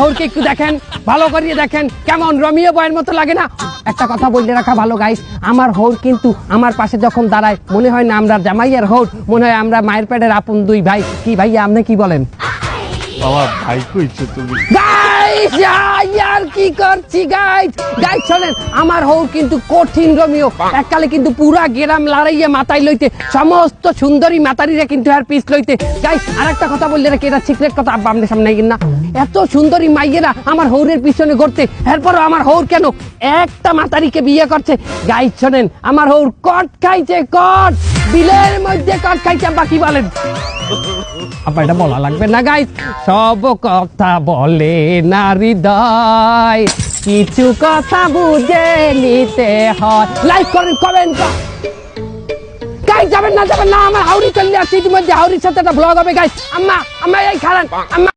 হৌরকে একটু দেখেন, ভালো করিয়ে দেখেন, কেমন রমিও বয়ের মতো লাগে না? একটা কথা বললে রাখা ভালো গাইস, আমার হৌর কিন্তু আমার পাশে যখন দাঁড়ায় মনে হয় না আমরা জামাইয়ের হৌর, মনে হয় আমরা মায়ের পেটের আপন দুই ভাই। কি ভাইয়া আপনি কি বলেন? বাবা ভাই কইছো তুমি? গাইস আর কি করছি গাইস? গাইস শোনেন, আমার হৌর কিন্তু কঠিন রমিও, এককালে কিন্তু পুরা গ্রাম লড়াইয়ে মাথায় লইতে, সমস্ত সুন্দরী মাতারিরা কিন্তু আর পিস লইতে। গাইস আরেকটা কথা বললে রাখি, এটা সিক্রেট কথা, আব্বা আমাদের সামনে না, এত সুন্দরী মাইয়েরা আমার হৌরের পিছনে ঘুরতে, এরপরও আমার হৌর কেন একটা মাতারিকে বিয়ে করছে? গাইস শোনেন, আমার হৌর কট খাইছে, কট বিলের মধ্যে কট খাইছে। আব্বা কি বলেন? আব্বা এটা বলা লাগবে না গাইস, সব কথা বলে না হৃদয়, কিছু কথা বুঝে নিতে হয়। লাইক করেন, কমেন্ট গাইস, যাবেন না আমার হাউরি চলে আসছে ইতিমধ্যে, হাউরির সাথে একটা ব্লগ হবে গাইস। আম্মা এই খারান আম্মা।